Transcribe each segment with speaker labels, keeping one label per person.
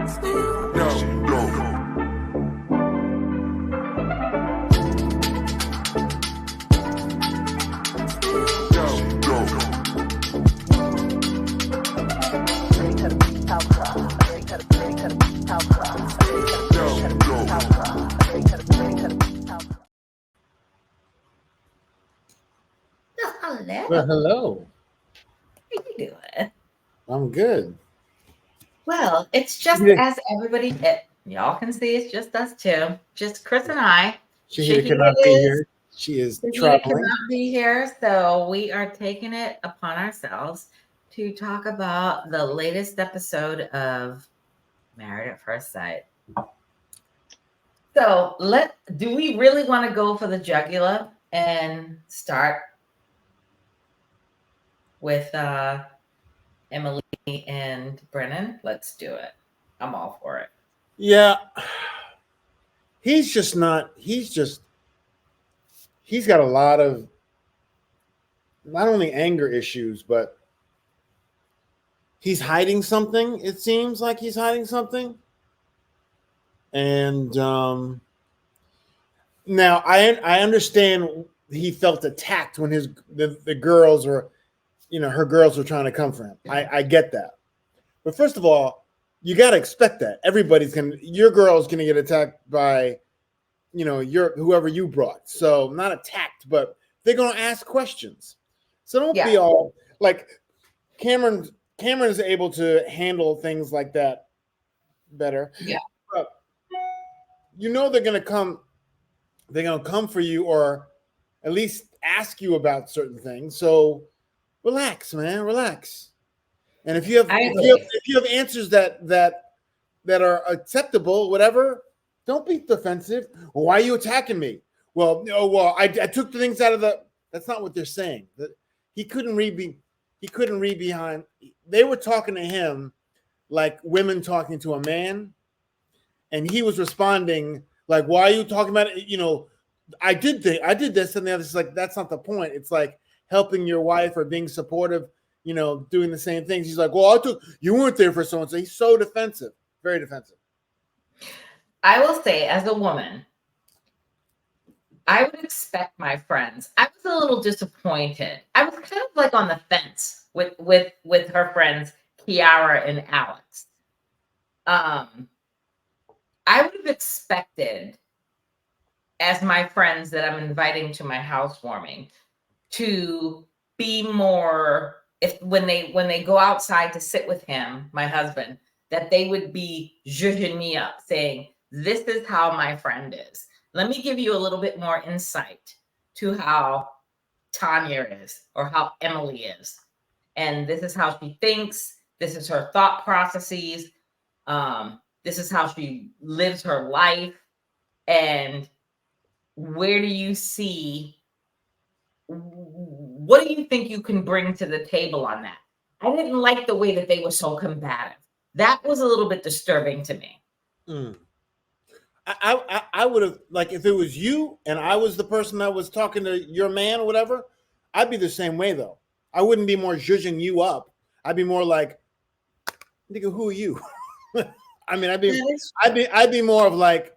Speaker 1: Hello.
Speaker 2: Well, hello.
Speaker 1: How you doing?
Speaker 2: I'm good.
Speaker 1: Well, it's just
Speaker 2: Yeah.
Speaker 1: as everybody, y'all can see it's just us two, just Chris and I.
Speaker 2: Shahida could not be here. She is
Speaker 1: Shahida
Speaker 2: traveling.
Speaker 1: cannot be here, so we are taking it upon ourselves to talk about the latest episode of Married at First Sight. So do we really want to go for the jugular and start with Emily and Brennan? Let's do it. I'm all for it.
Speaker 2: Yeah. He's got a lot of not only anger issues, but he's hiding something. It seems like he's hiding something. And now I understand he felt attacked when the girls or her girls were trying to come for him. I get that. But first of all, you got to expect that. Your girl's going to get attacked by, whoever you brought. So not attacked, but they're going to ask questions. So don't be all like Cameron is able to handle things like that better.
Speaker 1: Yeah.
Speaker 2: But they're going to come for you or at least ask you about certain things. So relax, man, relax. And if you have answers that are acceptable, whatever, don't be defensive. Well, why are you attacking me? Well, I took the things out of the. That's not what they're saying. He couldn't read behind. They were talking to him like women talking to a man, and he was responding like, "Why are you talking about it?" I did this and the other. It's like that's not the point. It's like helping your wife or being supportive. Doing the same things. He's like, well, you weren't there for so-and-so. He's so defensive, very defensive.
Speaker 1: I will say, as a woman, I would expect my friends. I was a little disappointed. I was kind of like on the fence with her friends, Kiara and Alex. I would have expected, as my friends that I'm inviting to my housewarming, to be more. When they go outside to sit with him, my husband, that they would be zhuzhing me up, saying, "This is how my friend is." Let me give you a little bit more insight to how Tanya is or how Emily is. And this is how she thinks. This is her thought processes. This is how she lives her life. And where do you see, what do you think you can bring to the table on that? I didn't like the way that they were so combative. That was a little bit disturbing to me.
Speaker 2: I would have, like, if it was you and I was the person that was talking to your man or whatever, I'd be the same way though. I wouldn't be more zhuzhing you up. I'd be more like, nigga, who are you? I mean, I'd be more of like,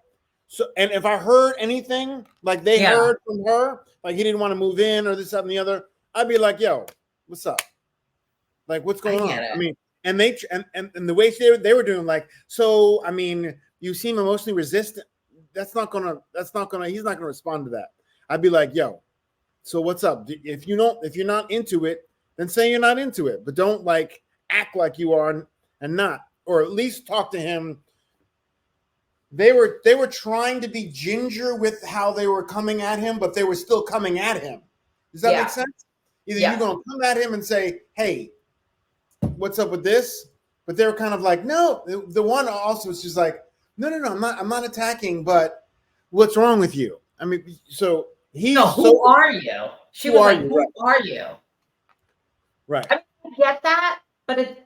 Speaker 2: so. And if I heard anything like they heard from her, like he didn't want to move in or this, that, and the other, I'd be like, yo, what's up? Like, what's going on? I mean, and they and the way they were doing, like, so I mean, you seem emotionally resistant. He's not gonna respond to that. I'd be like, yo, so what's up? If you're not into it, then say you're not into it, but don't like act like you are and not, or at least talk to him. They were trying to be ginger with how they were coming at him, but they were still coming at him. Does that make sense? Either you're gonna come at him and say, hey, what's up with this? But they were kind of like, no. The one also was just like, no, I'm not attacking, but what's wrong with you? I mean, so he's
Speaker 1: who are you? She was like, who are you?
Speaker 2: Right.
Speaker 1: I get that, but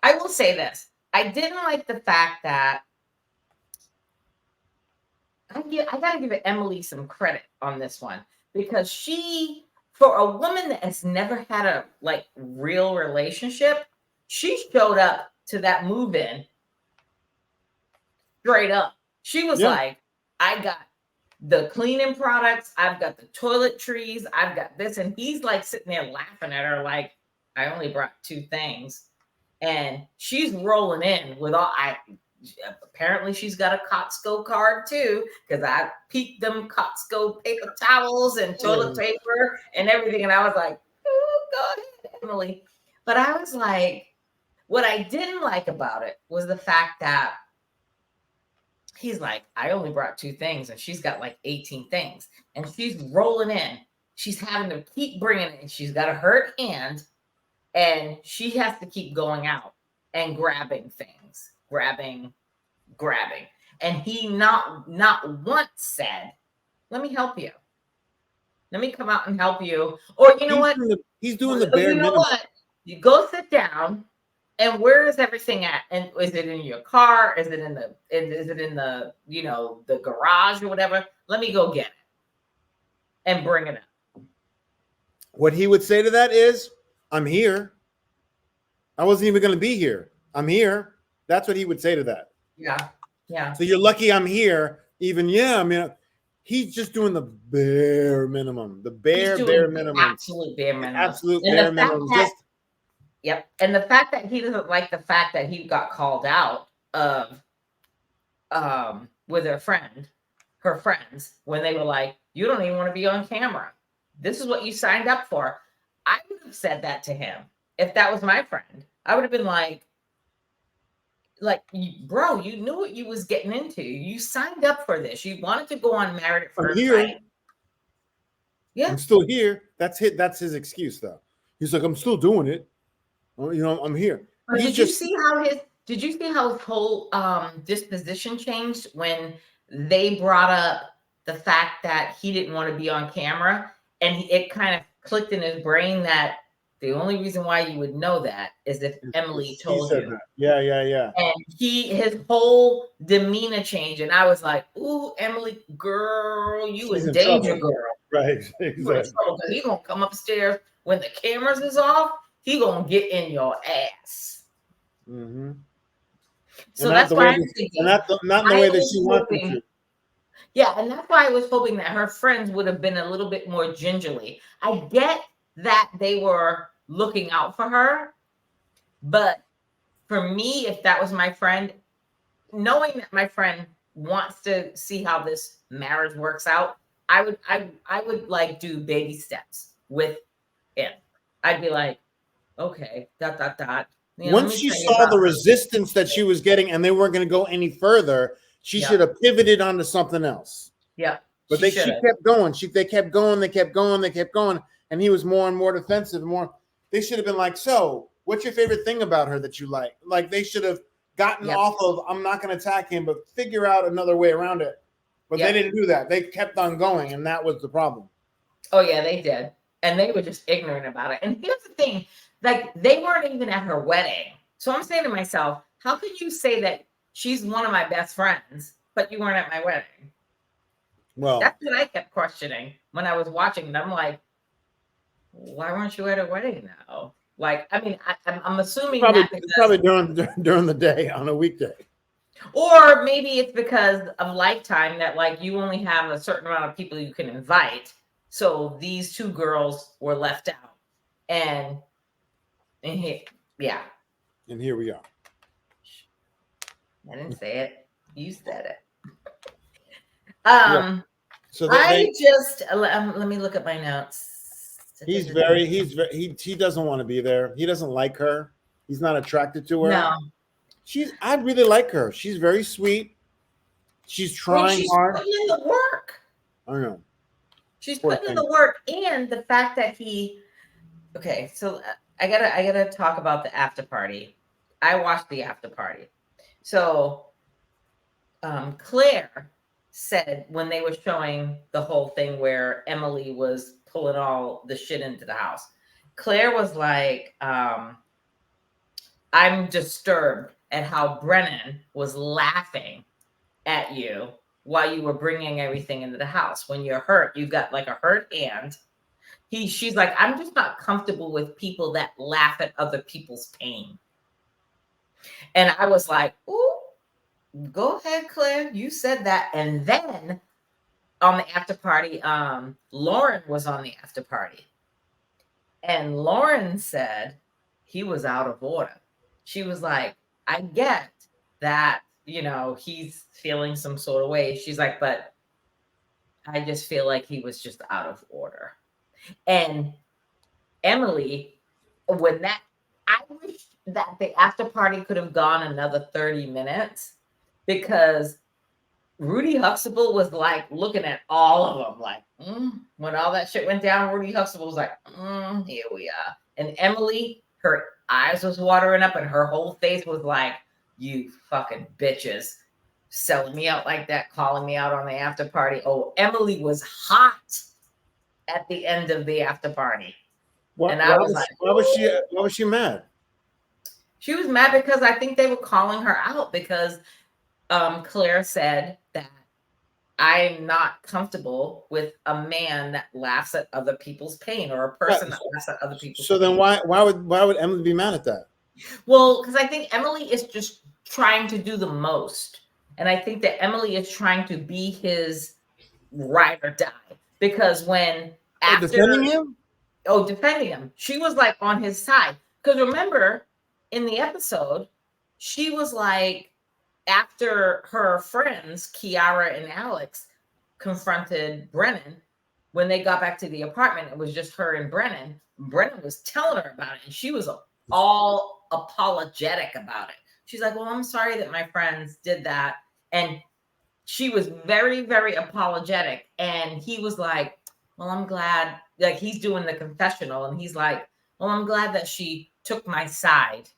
Speaker 1: I will say this. I didn't like the fact that I got to give Emily some credit on this one, because she, for a woman that has never had a real relationship, she showed up to that move-in straight up. She was like, I got the cleaning products, I've got the toiletries, I've got this. And he's like sitting there laughing at her, like, I only brought 2 things. And she's rolling in with all apparently she's got a Costco card too, because I peeked them Costco paper towels and toilet paper and everything. And I was like, oh, go ahead, Emily. But I was like, what I didn't like about it was the fact that he's like, I only brought 2 things, and she's got like 18 things, and she's rolling in. She's having to keep bringing it, and she's got a hurt hand, and she has to keep going out and grabbing things, grabbing. And he not once said, let me help you. Let me come out and help you. Or you know what?
Speaker 2: He's doing the bare minimum.
Speaker 1: You know what? You go sit down. And where is everything at? And is it in your car? Is it in the the garage or whatever? Let me go get it and bring it up.
Speaker 2: What he would say to that is, I'm here. I wasn't even going to be here. I'm here. That's what he would say to that.
Speaker 1: Yeah. Yeah.
Speaker 2: So you're lucky I'm here. Even, I mean, he's just doing the bare minimum. The bare minimum.
Speaker 1: Absolute bare minimum.
Speaker 2: Absolute bare minimum.
Speaker 1: Yep. And the fact that he doesn't like the fact that he got called out of with her friends, when they were like, you don't even want to be on camera. This is what you signed up for. I would have said that to him if that was my friend. I would have been like, bro, you knew what you was getting into. You signed up for this. You wanted to go on Married at First Sight. Yeah.
Speaker 2: I'm still here. That's his excuse though. He's like, I'm still doing it. I'm here.
Speaker 1: Did you see how his whole disposition changed when they brought up the fact that he didn't want to be on camera, and it kind of clicked in his brain that the only reason why you would know that is if Emily told you.
Speaker 2: That. Yeah.
Speaker 1: And his whole demeanor changed, and I was like, "Ooh, Emily, girl, you in danger, girl."
Speaker 2: Right, exactly.
Speaker 1: Because he's gonna come upstairs when the cameras is off. He gonna get in your ass.
Speaker 2: Mm-hmm.
Speaker 1: So that's why I'm
Speaker 2: thinking. Not the way that she wanted to.
Speaker 1: Yeah, and that's why I was hoping that her friends would have been a little bit more gingerly. I get that they were looking out for her, but for me, if that was my friend, knowing that my friend wants to see how this marriage works out, I would like do baby steps with him. I'd be like, okay, ...
Speaker 2: Once she saw the resistance that she was getting and they weren't going to go any further, she should have pivoted onto something else.
Speaker 1: Yeah.
Speaker 2: But she kept going. They kept going. And he was more and more defensive. They should have been like, so what's your favorite thing about her that you like? Like they should have gotten off of, I'm not going to attack him, but figure out another way around it. But they didn't do that. They kept on going. And that was the problem.
Speaker 1: Oh, yeah, they did. And they were just ignorant about it. And here's the thing. Like, they weren't even at her wedding. So I'm saying to myself, how could you say that she's one of my best friends, but you weren't at my wedding? Well, that's what I kept questioning when I was watching. And I'm like, why weren't you at her wedding now? Like, I mean, I'm assuming
Speaker 2: probably during the day on a weekday.
Speaker 1: Or maybe it's because of Lifetime that, like, you only have a certain amount of people you can invite. So these 2 girls were left out. And here we are. I didn't say it. You said it.
Speaker 2: So
Speaker 1: let me look at my notes.
Speaker 2: He doesn't want to be there. He doesn't like her. He's not attracted to her.
Speaker 1: No.
Speaker 2: I really like her. She's very sweet. She's trying hard.
Speaker 1: She's putting in the work.
Speaker 2: I know.
Speaker 1: She's putting in the work, and the fact that okay, so I gotta talk about the after party. I watched the after party. So Claire said when they were showing the whole thing where Emily was pulling all the shit into the house, Claire was like, I'm disturbed at how Brennan was laughing at you while you were bringing everything into the house. When you're hurt, you've got like a hurt hand. She's like, I'm just not comfortable with people that laugh at other people's pain. And I was like, ooh, go ahead, Claire. You said that. And then on the after party, Lauren was on the after party. And Lauren said he was out of order. She was like, I get that, he's feeling some sort of way. She's like, but I just feel like he was just out of order. And Emily, I wish that the after party could have gone another 30 minutes because Rudy Huxtable was like looking at all of them, like, when all that shit went down, Rudy Huxtable was like, here we are. And Emily, her eyes was watering up and her whole face was like, you fucking bitches, selling me out like that, calling me out on the after party. Oh, Emily was hot at the end of the after party.
Speaker 2: Why was she mad?
Speaker 1: She was mad because I think they were calling her out because Claire said that I'm not comfortable with a man that laughs at other people's pain or a person that laughs at other people's
Speaker 2: pain. So then why would Emily be mad at that?
Speaker 1: Well, because I think Emily is just trying to do the most. And I think that Emily is trying to be his ride or die. Because
Speaker 2: defending him?
Speaker 1: Oh, defending him. She was like on his side. Because remember, in the episode, she was like, after her friends, Kiara and Alex, confronted Brennan, when they got back to the apartment, it was just her and Brennan. Brennan was telling her about it, and she was all apologetic about it. She's like, well, I'm sorry that my friends did that. And she was very, very apologetic. And he was like, well, I'm glad, like he's doing the confessional. And he's like, well, I'm glad that she took my side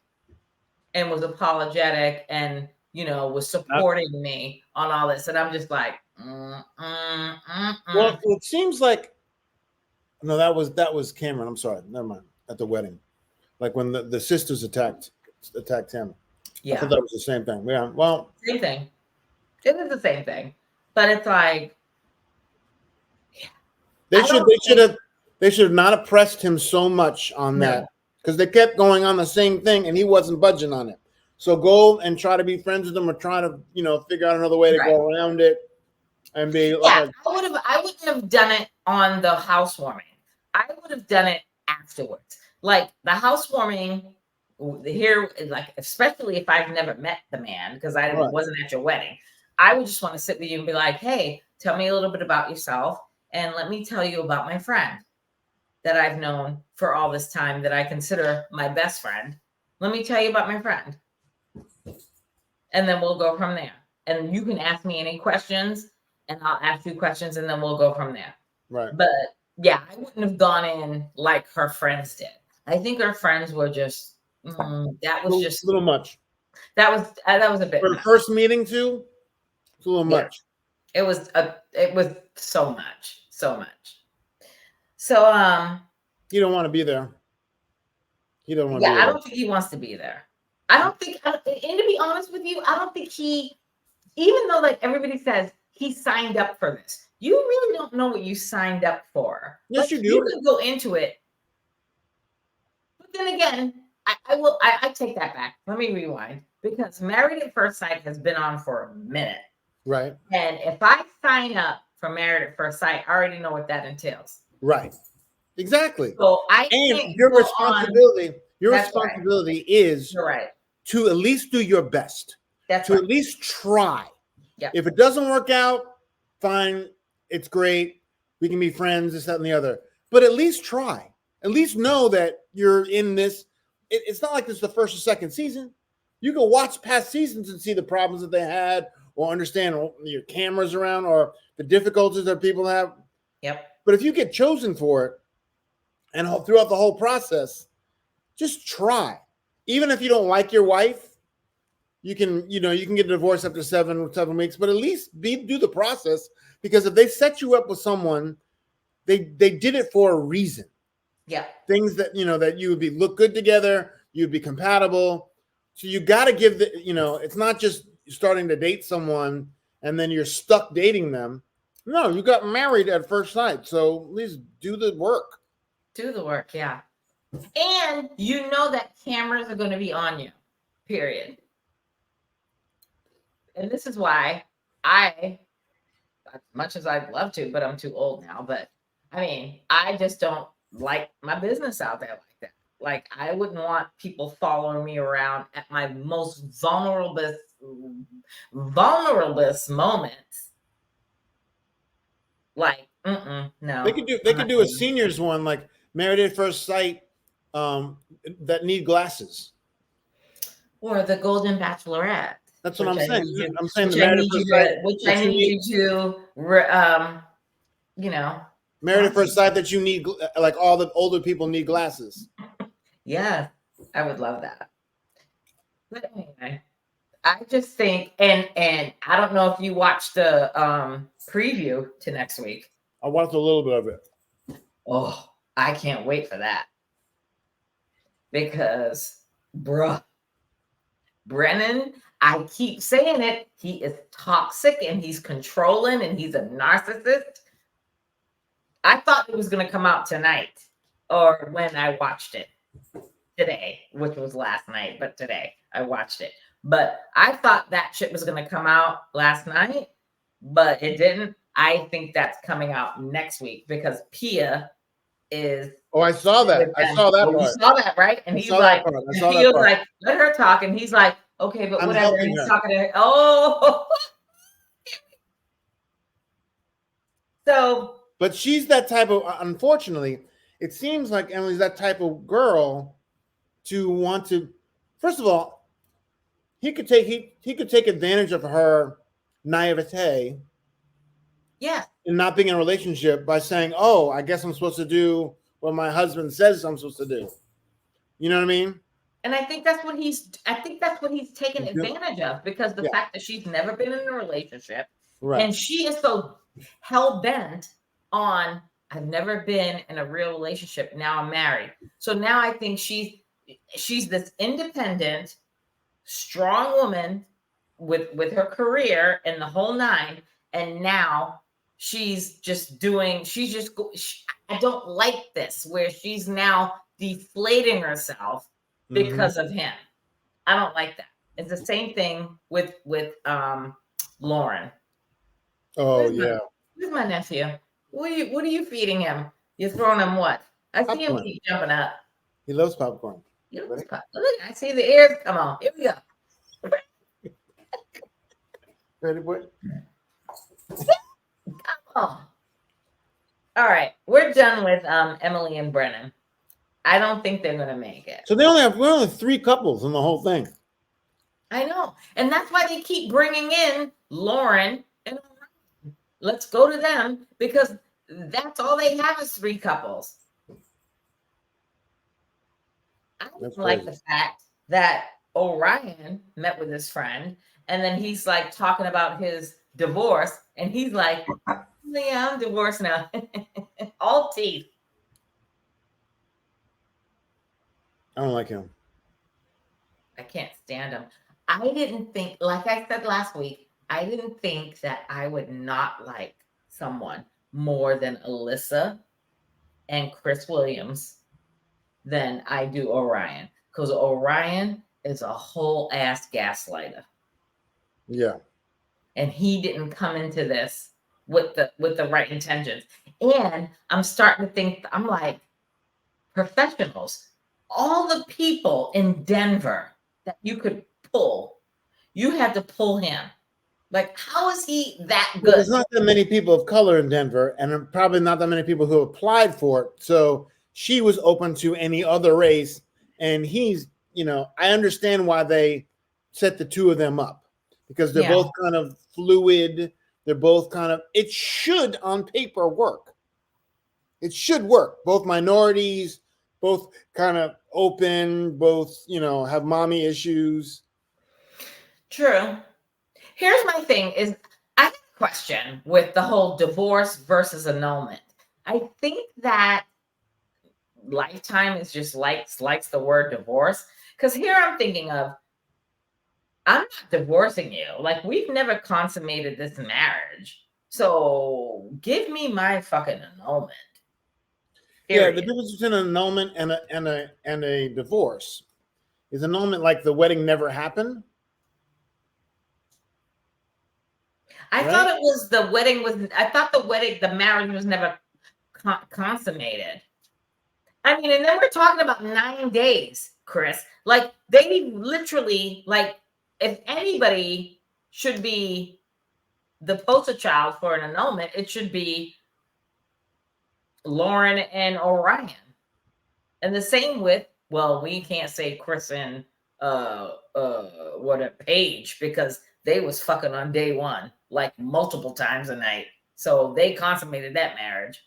Speaker 1: and was apologetic and, was supporting me on all this. And I'm just like, Well,
Speaker 2: it seems like, no, that was Cameron. I'm sorry. Never mind. At the wedding. Like when the sisters attacked him.
Speaker 1: Yeah.
Speaker 2: I thought that was the same thing. Yeah. Well,
Speaker 1: same thing. It is the same thing. But it's like,
Speaker 2: yeah. They should have not oppressed him so much on that. Because they kept going on the same thing and he wasn't budging on it. So go and try to be friends with them or try to, figure out another way to go around it and be
Speaker 1: I wouldn't have done it on the housewarming. I would have done it afterwards. Like the housewarming here, like especially if I've never met the man because I wasn't at your wedding. I would just want to sit with you and be like, hey, tell me a little bit about yourself and let me tell you about my friend that I've known for all this time that I consider my best friend. Let me tell you about my friend. And then we'll go from there. And you can ask me any questions and I'll ask you questions and then we'll go from there.
Speaker 2: Right.
Speaker 1: But yeah, I wouldn't have gone in like her friends did. I think her friends were just, that was just
Speaker 2: a little much.
Speaker 1: That was a bit.
Speaker 2: For the first meeting too, it's a little much.
Speaker 1: It was so much. So,
Speaker 2: you don't want to be there. He don't want
Speaker 1: to be there. I don't think he wants to be there. I don't think, and to be honest with you, I don't think even though like everybody says he signed up for this, you really don't know what you signed up for.
Speaker 2: Yes, you do.
Speaker 1: You could go into it. But then again, I take that back. Let me rewind. Because Married at First Sight has been on for a minute.
Speaker 2: Right.
Speaker 1: And if I sign up for Married at First Sight, I already know what that entails.
Speaker 2: Right. Exactly.
Speaker 1: So
Speaker 2: your responsibility is to at least do your best. At least try.
Speaker 1: Yep.
Speaker 2: If it doesn't work out, fine. It's great. We can be friends, this, that, and the other. But at least try. At least know that you're in this. It's not like this is the first or second season. You can watch past seasons and see the problems that they had or understand your cameras around or the difficulties that people have.
Speaker 1: Yep.
Speaker 2: But if you get chosen for it and throughout the whole process, just try. Even if you don't like your wife, you can get a divorce after 7 weeks, but at least do the process, because if they set you up with someone, they did it for a reason.
Speaker 1: Yeah.
Speaker 2: Things that, that you would look good together, you'd be compatible. So you got to give it's not just starting to date someone and then you're stuck dating them. No, you got married at first sight. So at least do the work.
Speaker 1: Do the work, yeah. And you know that cameras are going to be on you, period. and this is why I, as much as I'd love to, but I'm too old now. But I mean, I just don't like my business out there like that. Like, I wouldn't want people following me around at my most vulnerable moments. Like, no.
Speaker 2: They could do a seniors one like Married at First Sight, that need glasses.
Speaker 1: Or the Golden Bachelorette.
Speaker 2: That's what I'm saying. I'm saying the
Speaker 1: I
Speaker 2: Married at
Speaker 1: need
Speaker 2: First
Speaker 1: you
Speaker 2: Sight.
Speaker 1: to, which I need you to, you know.
Speaker 2: Married at First Sight that you need, like all the older people need glasses.
Speaker 1: Yeah, I would love that. But anyway, I just think, and I don't know if you watched the preview to next week.
Speaker 2: I watched a little bit of it.
Speaker 1: Oh, I can't wait for that. Because, bruh, Brennan, I keep saying it, he is toxic and he's controlling and he's a narcissist. I thought it was going to come out tonight or when I watched it today, which was last night, but today I watched it. But I thought that shit was going to come out last night, but it didn't. I think that's coming out next week because Pia is.
Speaker 2: Oh, I saw that. I saw that part.
Speaker 1: You saw that, right? And he's like, Pia's like, let her talk. And he's like, okay, but whatever. And he's talking to her. Oh. So.
Speaker 2: But she's that type of, unfortunately, it seems like Emily's that type of girl to want to, first of all, he could take advantage of her naivete.
Speaker 1: Yeah.
Speaker 2: And not being in a relationship by saying, oh, I guess I'm supposed to do what my husband says I'm supposed to do. You know what I mean?
Speaker 1: And I think that's what he's taken advantage of, because the fact that she's never been in a relationship, right, and she is so hell-bent on, I've never been in a real relationship, now I'm married. So now I think she's this independent, strong woman with her career and the whole nine, and now she's just I don't like this, where she's now deflating herself because of him. I don't like that. It's the same thing with Lauren.
Speaker 2: Oh,
Speaker 1: where's my nephew? What are you feeding him? You're throwing him what? I see him keep jumping up.
Speaker 2: He loves popcorn.
Speaker 1: Look, I see the ears. Come on, here we go.
Speaker 2: Ready, boy?
Speaker 1: Come on. All right, we're done with Emily and Brennan. I don't think they're going to make it.
Speaker 2: So we're only 3 couples in the whole thing.
Speaker 1: I know, and that's why they keep bringing in Lauren and Orion. Let's go to them, because that's all they have is 3 couples. I don't like the fact that Orion met with his friend, and then he's like talking about his divorce, and he's like, yeah, I'm divorced now. All teeth.
Speaker 2: I don't like him.
Speaker 1: I can't stand him. I didn't think, like I said last week, I didn't think that I would not like someone more than Alyssa and Chris Williams than I do Orion. Because Orion is a whole ass gaslighter.
Speaker 2: Yeah.
Speaker 1: And he didn't come into this with the right intentions. And I'm starting to think, I'm like, professionals, all the people in Denver that you could pull, you had to pull him. Like, how is he that good?
Speaker 2: There's not that many people of color in Denver, and probably not that many people who applied for it. So she was open to any other race, and he's, I understand why they set the 2 of them up, because they're both kind of fluid. They're both kind of, it should on paper work. It should work. Both minorities, both kind of open, both, have mommy issues.
Speaker 1: True. Here's my thing is, I have a question with the whole divorce versus annulment. I think that Lifetime is just likes the word divorce, because here I'm thinking of, I'm not divorcing you. Like, we've never consummated this marriage. So give me my fucking annulment.
Speaker 2: Period. Yeah, the difference between an annulment and a divorce is annulment like the wedding never happened.
Speaker 1: I
Speaker 2: right?
Speaker 1: thought it was the wedding was. I thought the marriage was never consummated. I mean, and then we're talking about 9 days, Chris. Like they literally, like, if anybody should be the poster child for an annulment, it should be Lauren and Orion. And the same with, well, we can't say Chris and what a Paige, because they was fucking on day one, like multiple times a night. So they consummated that marriage.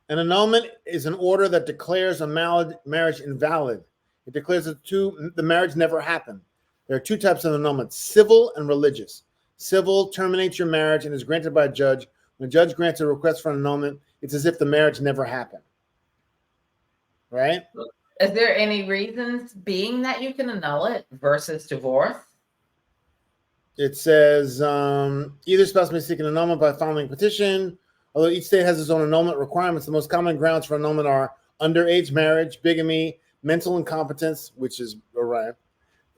Speaker 2: An annulment is an order that declares a marriage invalid. It declares that the marriage never happened. There are two types of annulment: civil and religious. Civil terminates your marriage and is granted by a judge. When a judge grants a request for an annulment, it's as if the marriage never happened. Right?
Speaker 1: Is there any reasons being that you can annul it versus divorce?
Speaker 2: It says either spouse may seek an annulment by filing a petition. Although each state has its own annulment requirements, the most common grounds for annulment are underage marriage, bigamy, mental incompetence, which is Orion,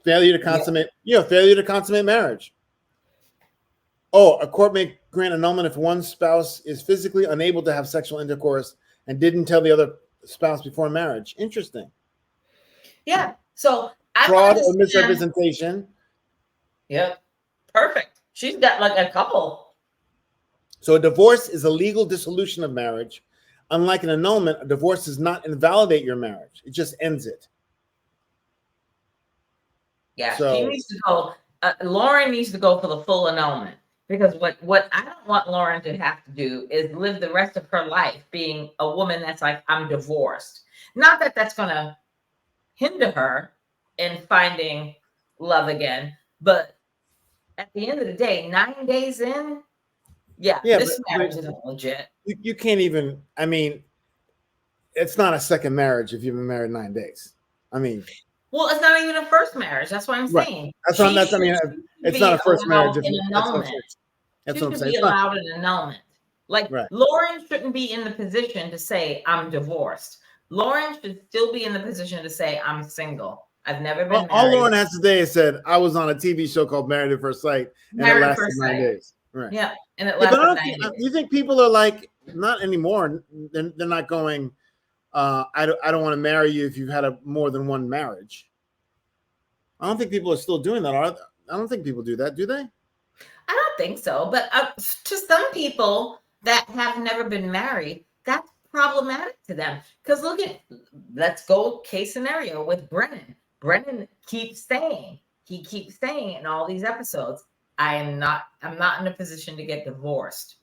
Speaker 2: failure to consummate, failure to consummate marriage. Oh, a court may grant annulment if one spouse is physically unable to have sexual intercourse and didn't tell the other spouse before marriage. Interesting.
Speaker 1: Yeah. So
Speaker 2: fraud or misrepresentation.
Speaker 1: Yep. Perfect. She's got like a couple.
Speaker 2: So a divorce is a legal dissolution of marriage. Unlike an annulment, a divorce does not invalidate your marriage. It just ends it.
Speaker 1: Yeah, so, she needs to go. Lauren needs to go for the full annulment, because what I don't want Lauren to have to do is live the rest of her life being a woman that's like, I'm divorced. Not that that's going to hinder her in finding love again, but at the end of the day, 9 days in, this marriage isn't legit.
Speaker 2: You can't even, I mean, it's not a second marriage if you've been married 9 days. I mean,
Speaker 1: well, it's not even a first marriage. That's what I'm saying.
Speaker 2: That's what I mean, it's not a first marriage.
Speaker 1: That's what I'm saying. Be allowed an annulment. Like Lauren shouldn't be in the position to say I'm divorced. Lauren should still be in the position to say I'm single. I've never been married.
Speaker 2: All Lauren has to say is said, I was on a TV show called Married at First Sight, and it lasted 9 days. Right.
Speaker 1: Yeah, and it lasted 9 days.
Speaker 2: You think people are like, not anymore, they're not going, I don't want to marry you if you've had more than one marriage. I don't think people are still doing that. I don't think people do that, do they?
Speaker 1: I don't think so. But to some people that have never been married, that's problematic to them. Because let's go case scenario with Brennan. Brennan keeps saying in all these episodes, I'm not in a position to get divorced.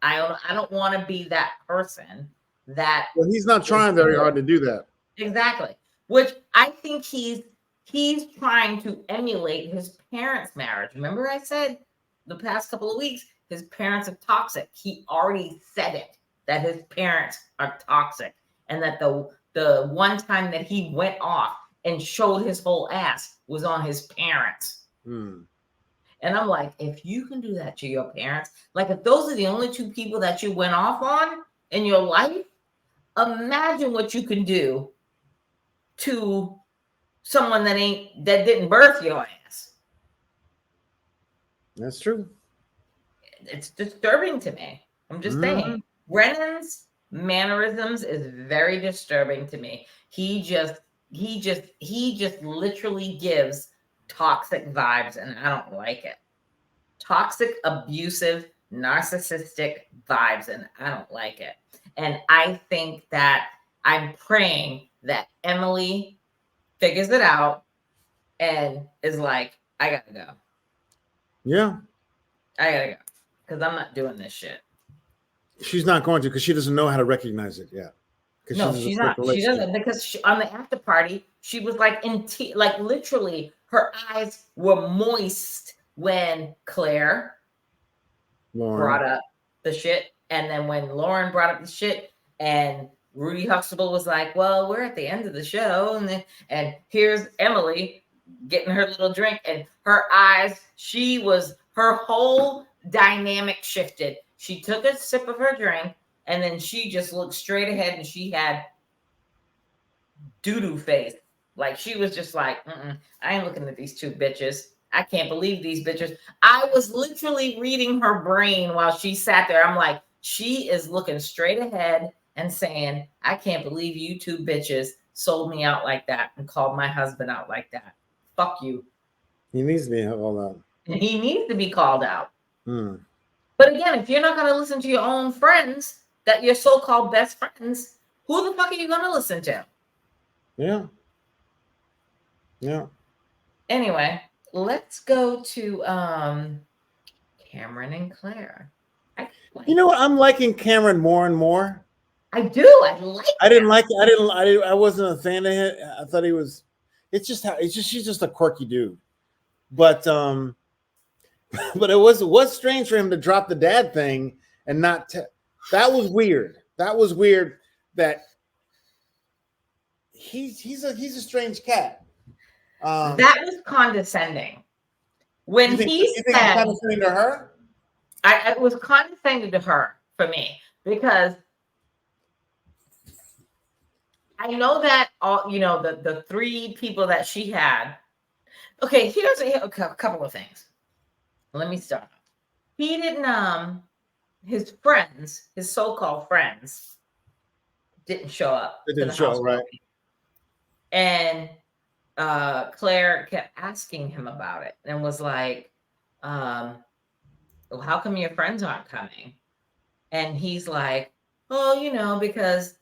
Speaker 1: I don't want to be that person that.
Speaker 2: Well, he's not trying very hard to do that.
Speaker 1: Exactly. Which I think he's trying to emulate his parents' marriage. Remember I said the past couple of weeks, his parents are toxic. He already said it, that his parents are toxic. And that the one time that he went off and showed his whole ass was on his parents. And I'm like, if you can do that to your parents, like if those are the only two people that you went off on in your life, imagine what you can do to someone that didn't birth your ass.
Speaker 2: That's true.
Speaker 1: It's disturbing to me. I'm just saying. Brennan's mannerisms is very disturbing to me. He just literally gives toxic vibes, and I don't like it. Toxic, abusive, narcissistic vibes, and I don't like it. And I think that I'm praying that Emily figures it out and is like, I gotta go.
Speaker 2: Yeah.
Speaker 1: I gotta go. Because I'm not doing this shit.
Speaker 2: She's not going to, because she doesn't know how to recognize it yet.
Speaker 1: No, she's not. She doesn't, because on the after party, she was like like literally her eyes were moist when Lauren brought up the shit. And then when Lauren brought up the shit and Rudy Huxtable was like, well, we're at the end of the show. And here's Emily getting her little drink, and her eyes, her whole dynamic shifted. She took a sip of her drink, and then she just looked straight ahead, and she had doo-doo face. Like she was just like, I ain't looking at these two bitches. I can't believe these bitches. I was literally reading her brain while she sat there. I'm like, she is looking straight ahead and saying, I can't believe you two bitches sold me out like that and called my husband out like that. Fuck you.
Speaker 2: He needs to be called out.
Speaker 1: And he needs to be called out.
Speaker 2: Hmm.
Speaker 1: But again, if you're not going to listen to your own friends, that your so-called best friends, who the fuck are you going to listen to?
Speaker 2: Yeah. Yeah.
Speaker 1: Anyway, let's go to Cameron and Claire.
Speaker 2: You know what? I'm liking Cameron more and more.
Speaker 1: I do. I like.
Speaker 2: I didn't like. I wasn't a fan of him. I thought he was. It's just how. It's just she's just a quirky dude. But but it was strange for him to drop the dad thing and not. That was weird. That was weird. That he's a strange cat.
Speaker 1: That was condescending. When
Speaker 2: you think
Speaker 1: said,
Speaker 2: condescending to her?
Speaker 1: It was condescending to her for me because I know that all the three people that she had. Okay, here's a couple of things. Let me start. He didn't. His friends, his so-called friends, didn't show up.
Speaker 2: They didn't show, right?
Speaker 1: And Claire kept asking him about it and was like, well, how come your friends aren't coming? And he's like, oh, because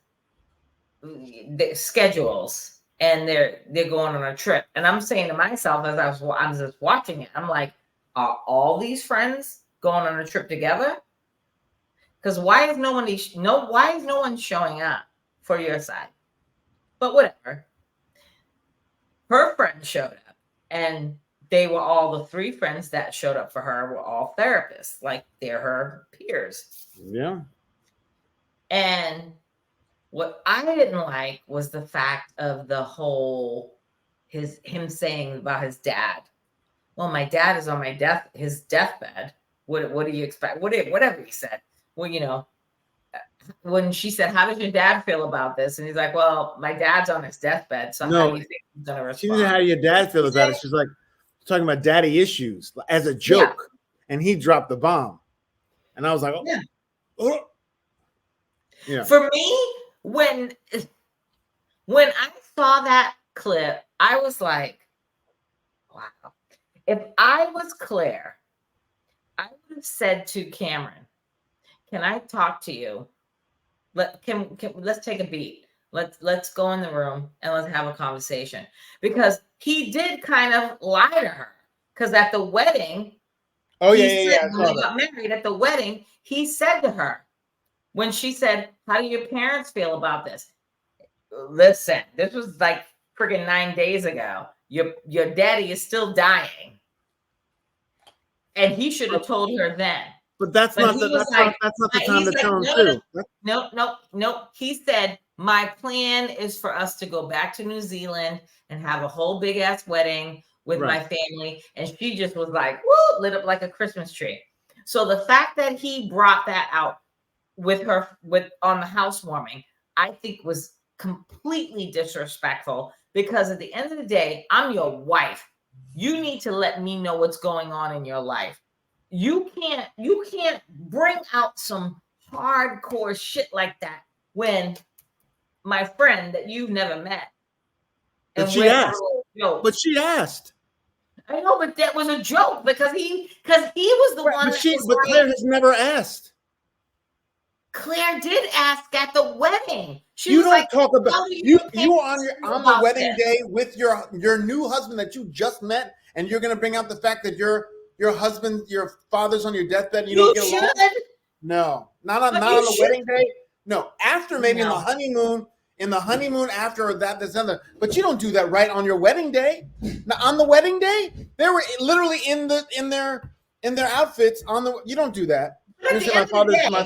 Speaker 1: the schedules and they're going on a trip. And I'm saying to myself as I was just watching it, I'm like, are all these friends going on a trip together? Because why is no one showing up for your side? But whatever. Her friends showed up, and they were all the three friends that showed up for her were all therapists, like they're her peers.
Speaker 2: Yeah.
Speaker 1: And what I didn't like was the fact of the whole him saying about his dad. Well, my dad is on his deathbed. What do you expect? Whatever he said. Well, when she said, how does your dad feel about this? And he's like, well, my dad's on his deathbed. So how do you think he's going to respond?
Speaker 2: She didn't know how your dad feels about it. She's like talking about daddy issues as a joke. Yeah. And he dropped the bomb. And I was like, oh.
Speaker 1: Yeah.
Speaker 2: Oh. Yeah.
Speaker 1: For me, when I saw that clip, I was like, wow. If I was Claire, I would have said to Cameron, can I talk to you? Let's take a beat. Let's go in the room and let's have a conversation. Because he did kind of lie to her. Because at the wedding, when they got married at the wedding, he said to her, when she said, how do your parents feel about this? Listen, this was like freaking 9 days ago. Your daddy is still dying. And he should have told her then.
Speaker 2: But that's not the time to tell him too.
Speaker 1: No. He said, my plan is for us to go back to New Zealand and have a whole big ass wedding with my family. And she just was like, woo, lit up like a Christmas tree. So the fact that he brought that out with her on the housewarming, I think was completely disrespectful, because at the end of the day, I'm your wife. You need to let me know what's going on in your life. You can't bring out some hardcore shit like that when my friend that you've never met.
Speaker 2: But she asked. But she asked.
Speaker 1: I know, but that was a joke because he was the one.
Speaker 2: But Claire has never asked.
Speaker 1: Claire did ask at the wedding.
Speaker 2: You don't talk about you on the wedding day with your new husband that you just met, and you're going to bring out the fact that your father's on your deathbed. And you don't get along. No, not on the wedding day. No, after maybe in the honeymoon. In the honeymoon after that, but you don't do that right on your wedding day. Now, on the wedding day, they were literally in their outfits on the. You don't do that. You say my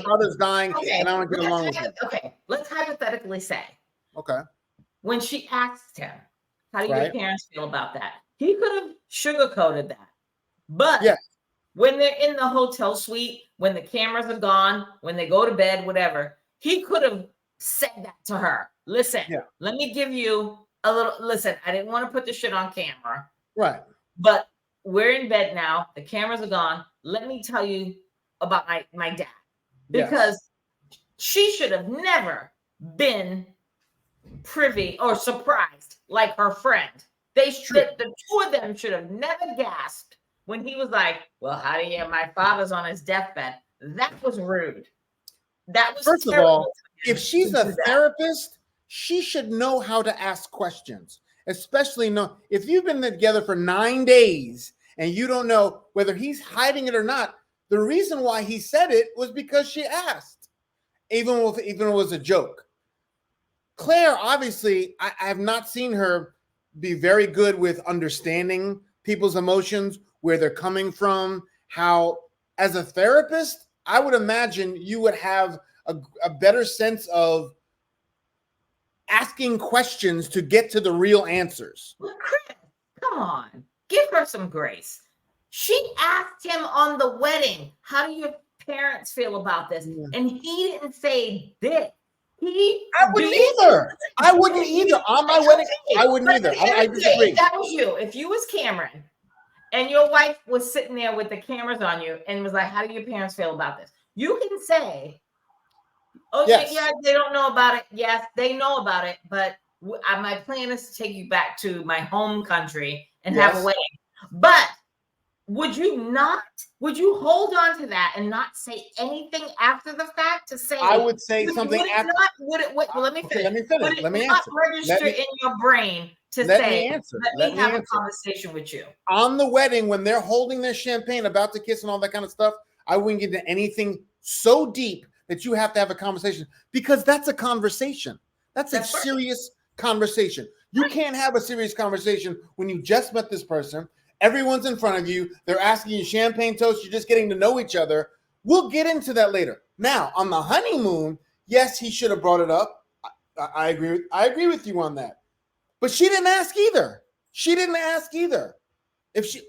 Speaker 2: father's dying, and I don't get along with him.
Speaker 1: Okay, let's hypothetically say.
Speaker 2: Okay.
Speaker 1: When she asked him, "How do your parents feel about that?" He could have sugarcoated that, but when they're in the hotel suite, when the cameras are gone, when they go to bed, whatever, he could have said that to her. Listen, let me give you a little. Listen, I didn't want to put the shit on camera,
Speaker 2: right?
Speaker 1: But we're in bed now. The cameras are gone. Let me tell you about my dad. Because she should have never been privy or surprised like her friend. The two of them should have never gasped when he was like, well, how do you get my father's on his deathbed? That was rude. That was
Speaker 2: First
Speaker 1: terrible.
Speaker 2: Of all, if she's a therapist, she should know how to ask questions, especially if you've been together for 9 days and you don't know whether he's hiding it or not. The reason why he said it was because she asked, even if it was a joke. Claire, obviously, I have not seen her be very good with understanding people's emotions, where they're coming from, how, as a therapist, I would imagine you would have a better sense of asking questions to get to the real answers.
Speaker 1: Well, Chris, come on. Give her some grace. She asked him on the wedding, how do your parents feel about this? And he didn't say this. I wouldn't
Speaker 2: either. On my wedding, I wouldn't either. I disagree.
Speaker 1: If that was you, if you was Cameron and your wife was sitting there with the cameras on you and was like, how do your parents feel about this? You can say, oh, yes. Yeah, they don't know about it. Yes, they know about it. But my plan is to take you back to my home country and have a wedding. But would you hold on to that and not say anything after the fact to say?
Speaker 2: I would say something after.
Speaker 1: Let me finish.
Speaker 2: Let me
Speaker 1: not register in your brain to say, let me have a conversation with you.
Speaker 2: On the wedding, when they're holding their champagne, about to kiss and all that kind of stuff, I wouldn't get into anything so deep that you have to have a conversation, because that's a conversation. That's a serious conversation. You can't have a serious conversation when you just met this person. Everyone's in front of you. They're asking you champagne toast. You're just getting to know each other. We'll get into that later. Now, on the honeymoon, yes, he should have brought it up. I agree with you on that. But she didn't ask either. Why should
Speaker 1: she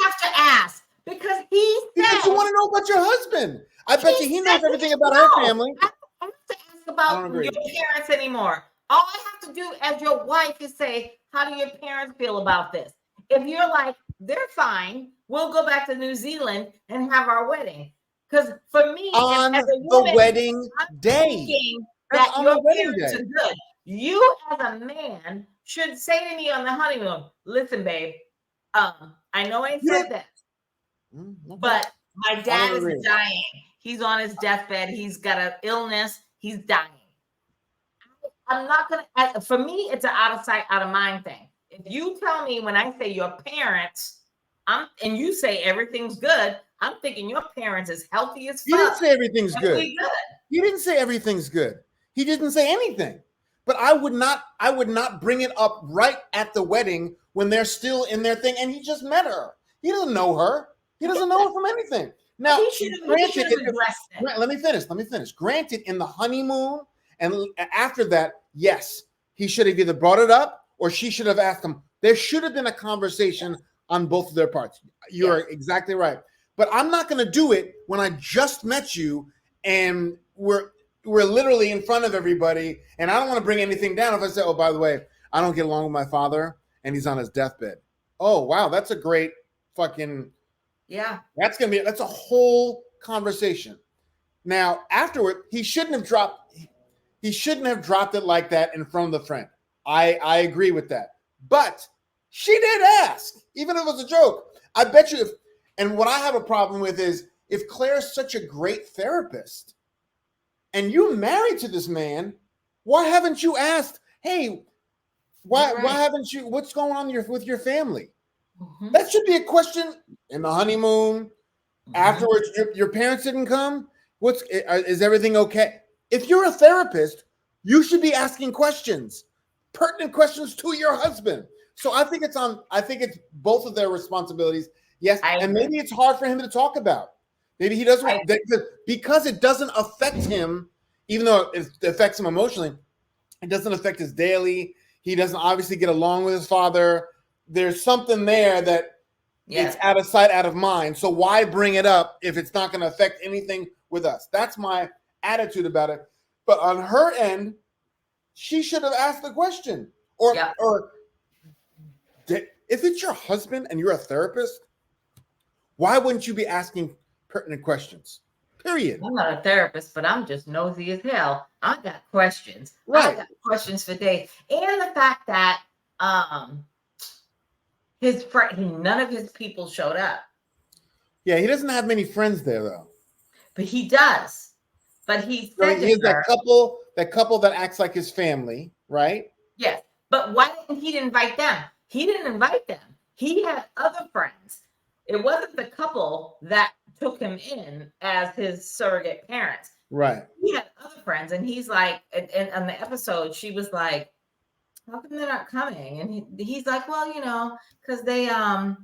Speaker 1: have to ask? Because
Speaker 2: because you want to know about your husband. I bet you he knows everything about her family.
Speaker 1: I don't have to ask about your parents anymore. All I have to do as your wife is say, how do your parents feel about this? If you're like, they're fine, we'll go back to New Zealand and have our wedding. Because for me,
Speaker 2: on
Speaker 1: as a woman,
Speaker 2: the wedding day,
Speaker 1: that your parents are good. You as a man should say to me on the honeymoon, listen, babe, I know I said that, but my dad is dying. He's on his deathbed. He's got an illness. He's dying. I'm not going to, for me, it's an out of sight, out of mind thing. If you tell me when I say your parents, and you say everything's good, I'm thinking your parents is healthy as fuck.
Speaker 2: You didn't say everything's good. You didn't say everything's good. He didn't say anything. But I would not bring it up right at the wedding when they're still in their thing and he just met her. He doesn't know her. He doesn't know her from anything. Now, let me finish. Granted, in the honeymoon and after that, yes, he should have either brought it up or she should have asked him. There should have been a conversation on both of their parts. You're exactly right. But I'm not going to do it when I just met you and we're literally in front of everybody, and I don't want to bring anything down if I say, oh, by the way, I don't get along with my father, and he's on his deathbed. Oh, wow, that's a great fucking...
Speaker 1: Yeah.
Speaker 2: That's a whole conversation. Now, afterward, he shouldn't have dropped it like that in front of the friend. I agree with that. But she did ask, even if it was a joke. I bet you and what I have a problem with is if Claire's such a great therapist, and you're married to this man, why haven't you asked, hey, why haven't you, what's going on with your family? Mm-hmm. That should be a question in the honeymoon. Mm-hmm. Afterwards, your parents didn't come. Is everything okay? If you're a therapist, you should be asking questions, pertinent questions to your husband. So I think it's both of their responsibilities. Yes, and maybe it's hard for him to talk about. Maybe he doesn't want because it doesn't affect him, even though it affects him emotionally. It doesn't affect his daily. He doesn't obviously get along with his father. There's something there that it's out of sight, out of mind. So why bring it up if it's not going to affect anything with us? That's my attitude about it. But on her end, she should have asked the question or if it's your husband and you're a therapist, why wouldn't you be asking pertinent questions? Period.
Speaker 1: I'm not a therapist, but I'm just nosy as hell. I got questions.
Speaker 2: Right.
Speaker 1: I got questions for days. And the fact that none of his people showed up.
Speaker 2: Yeah, he doesn't have many friends there though.
Speaker 1: But he does. But he said
Speaker 2: He has
Speaker 1: to her,
Speaker 2: that couple that acts like his family, right?
Speaker 1: yes. But why didn't he invite them? He didn't invite them. He had other friends. It wasn't the couple that took him in as his surrogate parents.
Speaker 2: Right.
Speaker 1: He had other friends, and he's like, and on the episode, she was like, "How come they're not coming?" And he's like, "Well, because they
Speaker 2: Well,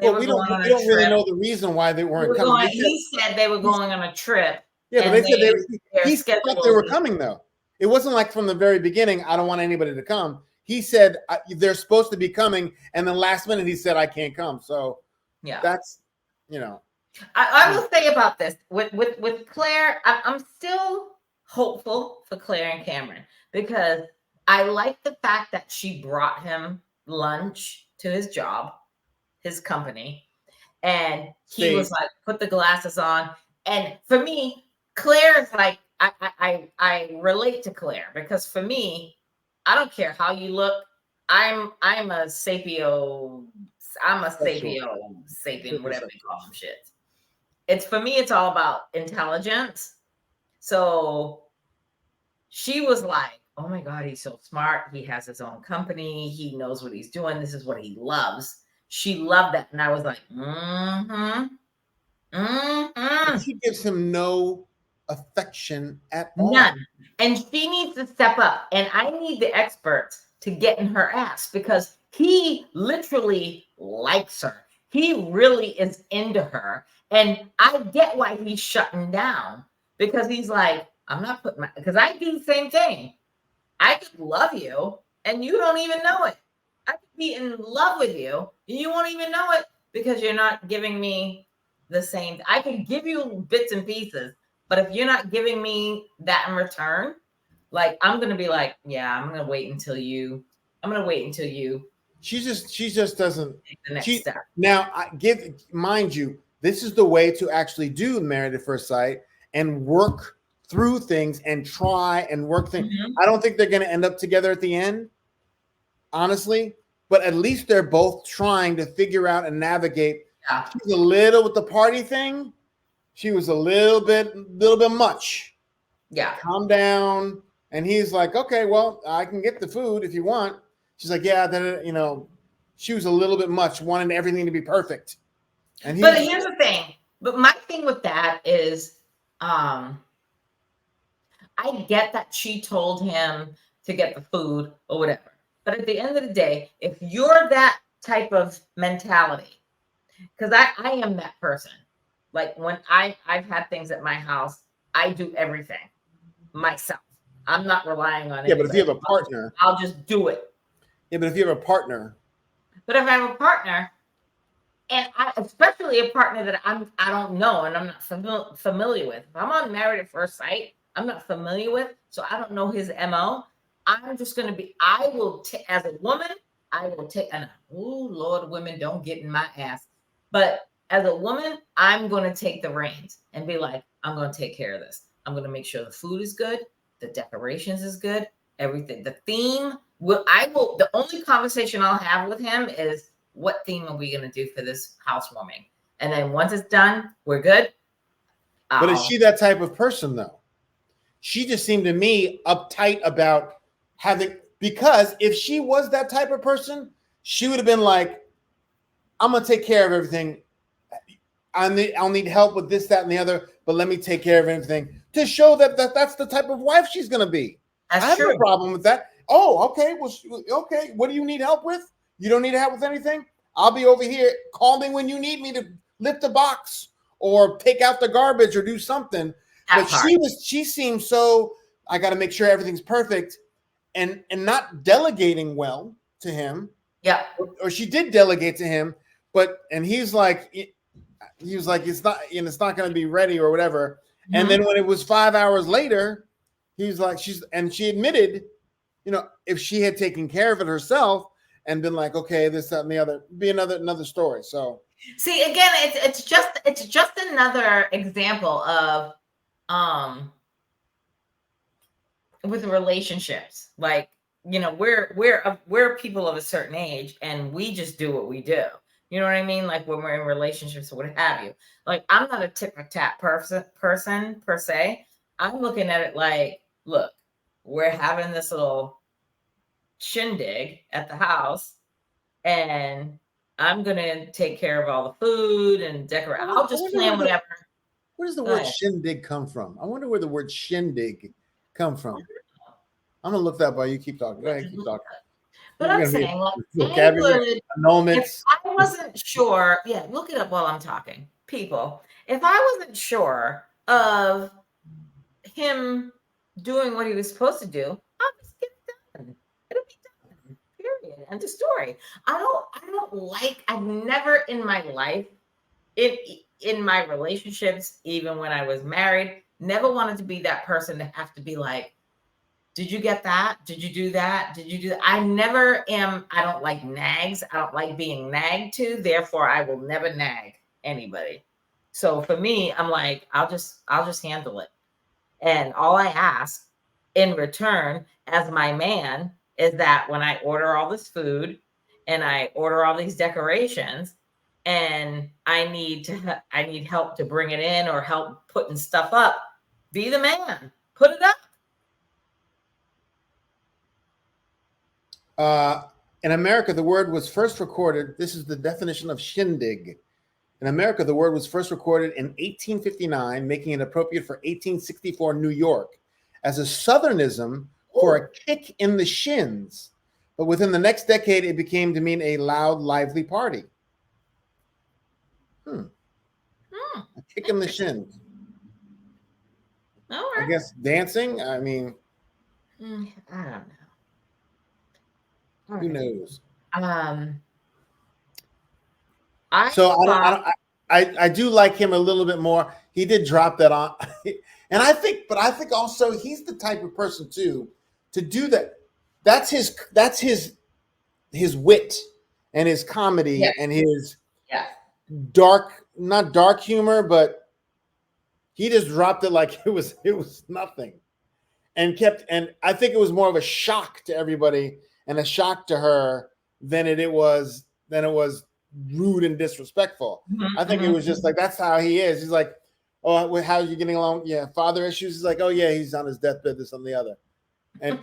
Speaker 1: were
Speaker 2: we
Speaker 1: going
Speaker 2: don't
Speaker 1: on a
Speaker 2: really
Speaker 1: trip.
Speaker 2: know the reason why they weren't coming.
Speaker 1: He said they were going on a trip.
Speaker 2: Yeah, but
Speaker 1: and
Speaker 2: they said
Speaker 1: their
Speaker 2: he thought they
Speaker 1: schedules-
Speaker 2: were coming though. It wasn't like from the very beginning, I don't want anybody to come. He said they're supposed to be coming, and then last minute he said I can't come. So
Speaker 1: yeah,
Speaker 2: that's
Speaker 1: I will say about this with Claire, I'm still hopeful for Claire and Cameron because I like the fact that she brought him lunch to his job, his company, and he was like, put the glasses on. And for me, Claire is like, I relate to Claire because for me, I don't care how you look. I'm a sapien, whatever they call them shit. It's for me, it's all about intelligence. So she was like, oh my God, he's so smart. He has his own company. He knows what he's doing. This is what he loves. She loved that. And I was like,
Speaker 2: She gives him no affection at all.
Speaker 1: None. And she needs to step up. And I need the experts to get in her ass because he literally likes her. He really is into her. And I get why he's shutting down because he's like, I'm not putting because I do the same thing. I could love you and you don't even know it. I could be in love with you and you won't even know it because you're not giving me the same. I can give you bits and pieces, but if you're not giving me that in return, like I'm gonna be like, yeah, I'm gonna wait until you.
Speaker 2: She just doesn't.
Speaker 1: Take the next step.
Speaker 2: Now, mind you, this is the way to actually do Married at First Sight and work through things and try and work things.
Speaker 1: Mm-hmm.
Speaker 2: I don't think they're going to end up together at the end, honestly, but at least they're both trying to figure out and navigate.
Speaker 1: Yeah.
Speaker 2: She's a little with the party thing. She was a little bit much.
Speaker 1: Yeah.
Speaker 2: Calm down. And he's like, okay, well, I can get the food if you want. She's like, yeah, then, she was a little bit much, wanting everything to be perfect.
Speaker 1: But here's the thing. But my thing with that is, I get that she told him to get the food or whatever. But at the end of the day, if you're that type of mentality, because I am that person. Like when I've had things at my house, I do everything myself. I'm not relying on it.
Speaker 2: Yeah, but if you have a partner,
Speaker 1: I'll just do it.
Speaker 2: Yeah, but if you have a partner.
Speaker 1: But if I have a partner, and especially a partner that I don't know and I'm not familiar with. If I'm on Married at First Sight, I'm not familiar with, so I don't know his MO. I'm just going to be, as a woman, I will take, and oh, Lord, women, don't get in my ass. But as a woman, I'm going to take the reins and be like, I'm going to take care of this. I'm going to make sure the food is good. The decorations is good. Everything. The theme, the only conversation I'll have with him is, what theme are we going to do for this housewarming? And then once it's done, we're good.
Speaker 2: But is she that type of person, though? She just seemed to me uptight about because if she was that type of person, she would have been like, I'm going to take care of everything. I'll need help with this, that, and the other, but let me take care of everything to show that's the type of wife she's going to be.
Speaker 1: That's
Speaker 2: I have
Speaker 1: true.
Speaker 2: no problem with that. Oh, okay. Well, okay. What do you need help with? You don't need help with anything? I'll be over here. Call me when you need me to lift a box or take out the garbage or do something. But she seemed so, I got to make sure everything's perfect and not delegating well to him.
Speaker 1: Yeah.
Speaker 2: Or she did delegate to him, and he was like, it's not going to be ready or whatever. Mm-hmm. And then when it was 5 hours later, he's like, she admitted, if she had taken care of it herself and been like, okay, this, that, and the other, be another story. So
Speaker 1: see, again, it's just another example of with relationships. Like, you know, we're people of a certain age, and we just do what we do. You know what I mean? Like when we're in relationships or what have you. Like, I'm not a tit for tat person per se. I'm looking at it like, look, we're having this little shindig at the house, and I'm gonna take care of all the food and decorate. I'll just plan whatever.
Speaker 2: Where does the word shindig come from? I wonder where the word shindig come from. I'm gonna look that up while you keep talking. Go ahead, keep talking.
Speaker 1: But I'm saying, like,
Speaker 2: vocabulary,
Speaker 1: if I wasn't sure, yeah, look it up while I'm talking. People, if I wasn't sure of him doing what he was supposed to do, I'll just get it done. It'll be done. Period. End of story. I've never in my life, in my relationships, even when I was married, never wanted to be that person to have to be like, did you get that? Did you do that? Did you do that? I never am. I don't like nags. I don't like being nagged to. Therefore, I will never nag anybody. So for me, I'm like, I'll just handle it. And all I ask in return as my man is that when I order all this food and I order all these decorations and I need help to bring it in or help putting stuff up, be the man, put it up.
Speaker 2: In America, the word was first recorded. This is the definition of shindig. In America, the word was first recorded in 1859, making it appropriate for 1864 New York as a Southernism for a kick in the shins. But within the next decade, it became to mean a loud, lively party. A kick in the shins.
Speaker 1: All right.
Speaker 2: I guess dancing. I mean,
Speaker 1: I don't know.
Speaker 2: Who knows? I do like him a little bit more. He did drop that on, and I think also he's the type of person too to do that. That's his wit and his comedy and his not dark humor, but he just dropped it like it was nothing, and I think it was more of a shock to everybody and a shock to her than it was rude and disrespectful. I think it was just like, that's how he is. He's like, oh, how are you getting along? Yeah, father issues. He's like, oh yeah, he's on his deathbed, this and the other. And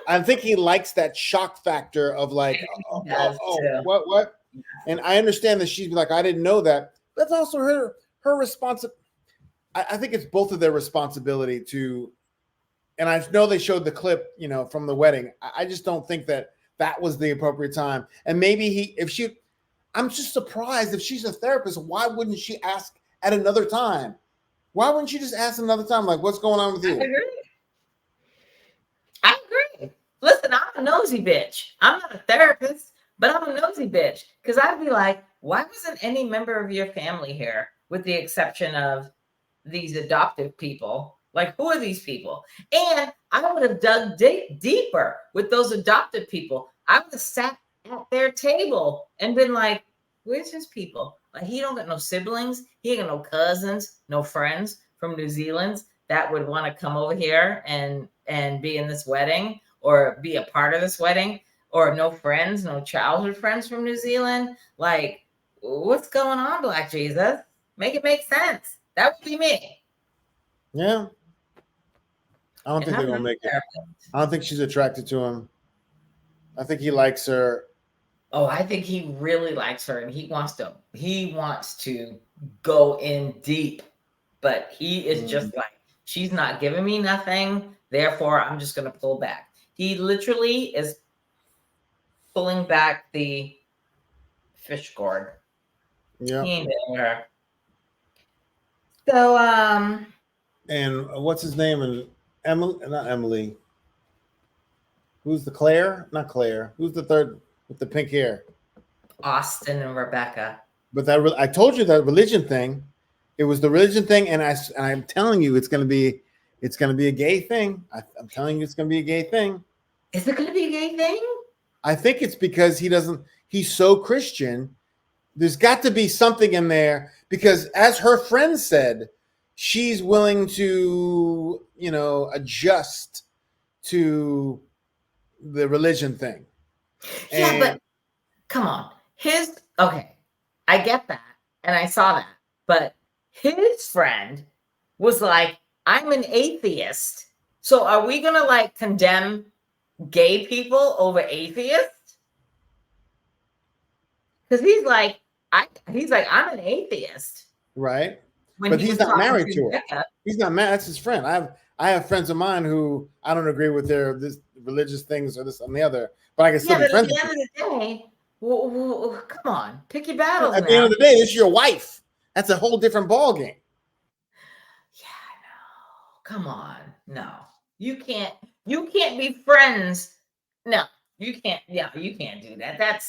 Speaker 2: I think he likes that shock factor of like, what? And I understand that she's like, I didn't know that. That's also her responsibility. I think it's both of their responsibility to. And I know they showed the clip, from the wedding. I just don't think that was the appropriate time. And maybe I'm just surprised if she's a therapist, why wouldn't she ask at another time? Why wouldn't you just ask another time? Like, what's going on with you?
Speaker 1: I agree. Listen, I'm a nosy bitch. I'm not a therapist, but I'm a nosy bitch. Because I'd be like, why wasn't any member of your family here, with the exception of these adoptive people? Like, who are these people? And I would have dug deeper with those adopted people. I would have sat at their table and been like, where's his people? Like, he don't got no siblings. He ain't got no cousins, no friends from New Zealand that would want to come over here and be in this wedding or be a part of this wedding, or no friends, no childhood friends from New Zealand. Like, what's going on, Black Jesus? Make it make sense. That would be me.
Speaker 2: Yeah. I don't think they're going to make it. I don't think she's attracted to him. I think he likes her.
Speaker 1: Oh, I think he really likes her, and he wants to go in deep, but he is just like, she's not giving me nothing. Therefore, I'm just going to pull back. He literally is pulling back the fish gourd.
Speaker 2: Yeah.
Speaker 1: He ain't doing her. So,
Speaker 2: and what's his name? And not Emily. Who's the Claire? Not Claire. Who's the third with the pink hair?
Speaker 1: Austin and Rebecca.
Speaker 2: But I told you that religion thing. It was the religion thing, and I'm telling you, it's gonna be a gay thing. I'm telling you, it's gonna be a gay thing.
Speaker 1: Is it gonna be a gay thing?
Speaker 2: I think it's because he's so Christian. There's got to be something in there because, as her friend said, she's willing to, adjust to the religion thing.
Speaker 1: Yeah, but come on. Okay, I get that. And I saw that. But his friend was like, I'm an atheist. So are we going to like condemn gay people over atheists? Because he's like, I'm an atheist.
Speaker 2: Right.
Speaker 1: When
Speaker 2: but
Speaker 1: he
Speaker 2: he's
Speaker 1: was
Speaker 2: not married
Speaker 1: talking
Speaker 2: to her. He's not married. That's his friend. I have friends of mine who I don't agree with their this religious things or this and the other, but I can still be friends with them.
Speaker 1: At the end of the day, come on, pick your battles.
Speaker 2: At the end of the day, it's your wife. That's a whole different ballgame.
Speaker 1: Yeah, no. Come on. No. You can't be friends. No, you can't. Yeah, you can't do that. That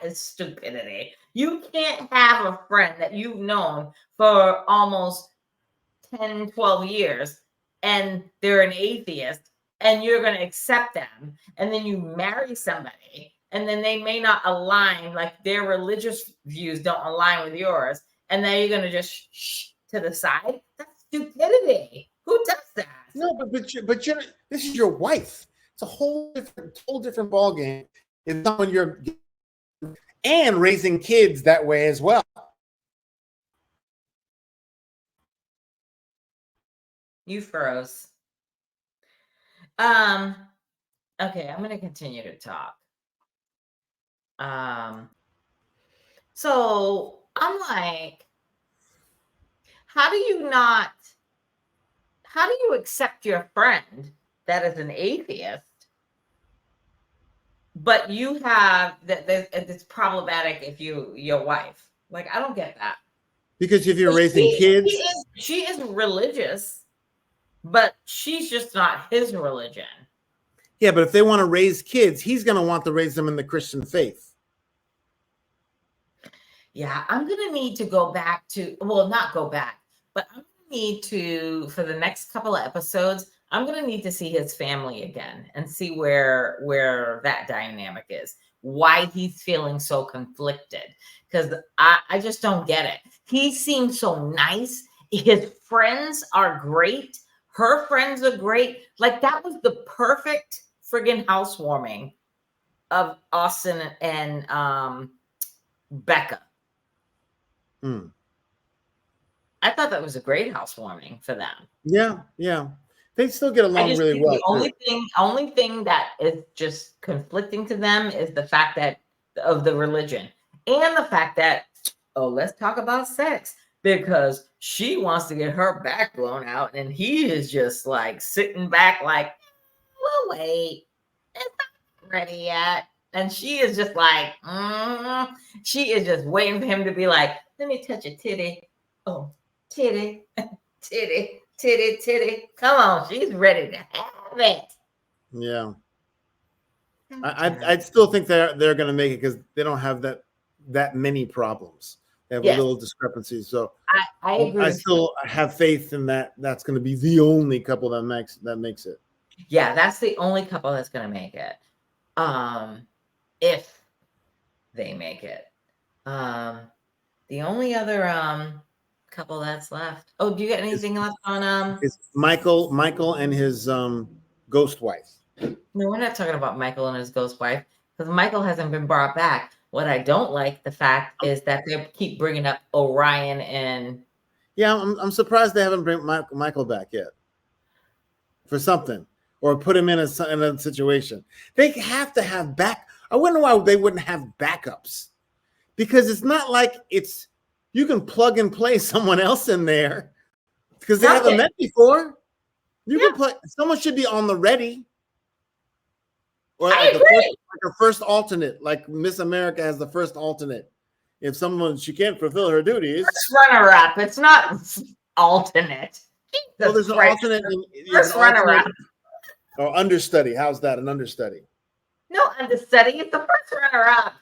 Speaker 1: is stupidity. You can't have a friend that you've known for almost 10, 12 years and they're an atheist and you're going to accept them. And then you marry somebody and then they may not align, like their religious views don't align with yours. And then you're going to just to the side. That's stupidity. Who does that?
Speaker 2: No, but this is your wife. It's a whole different ball game. It's someone you're and raising kids that way as well.
Speaker 1: You froze. Okay, I'm going to continue to talk. So I'm like, how do you accept your friend that is an atheist, but you have that it's problematic if your wife? Like, I don't get that.
Speaker 2: Because if you're raising kids,
Speaker 1: she is religious, but she's just not his religion.
Speaker 2: Yeah, but if they want to raise kids, he's going to want to raise them in the Christian faith.
Speaker 1: Yeah, I'm going to need to go back to, well, not go back, but I'm going to need to, for the next couple of episodes, I'm going to need to see his family again and see where that dynamic is, why he's feeling so conflicted, because I just don't get it. He seems so nice. His friends are great. Her friends are great. Like, that was the perfect friggin' housewarming of Austin and Becca. I thought that was a great housewarming for them.
Speaker 2: Yeah. They still get along really well.
Speaker 1: The only thing that is just conflicting to them is the fact that of the religion and the fact that, let's talk about sex, because she wants to get her back blown out and he is just like sitting back like, we'll wait. It's not ready yet. And she is just like, she is just waiting for him to be like, let me touch a titty. Oh, titty, titty, titty, titty. Come on, she's ready to have it.
Speaker 2: Yeah. I still think they're going to make it because they don't have that many problems. They have little discrepancies. So
Speaker 1: I agree.
Speaker 2: I still have faith in that. That's going to be the only couple that makes it.
Speaker 1: Yeah, that's the only couple that's going to make it. If they make it. The only other couple that's left. Oh, do you got anything left on
Speaker 2: It's Michael and his ghost wife.
Speaker 1: No, we're not talking about Michael and his ghost wife because Michael hasn't been brought back. What I don't like the fact is that they keep bringing up Orion and.
Speaker 2: Yeah, I'm surprised they haven't brought Michael back yet for something or put him in a situation. They have to have back. I wonder why they wouldn't have backups, because it's not like you can plug and play someone else in there because they haven't met before. You can play. Someone should be on the ready. Or like a first alternate, like Miss America has the first alternate. If she can't fulfill her duties,
Speaker 1: first runner-up. It's not alternate.
Speaker 2: Well, there's an alternate.
Speaker 1: First runner-up
Speaker 2: or understudy. How's that? An understudy?
Speaker 1: No, understudy. It's the first runner-up.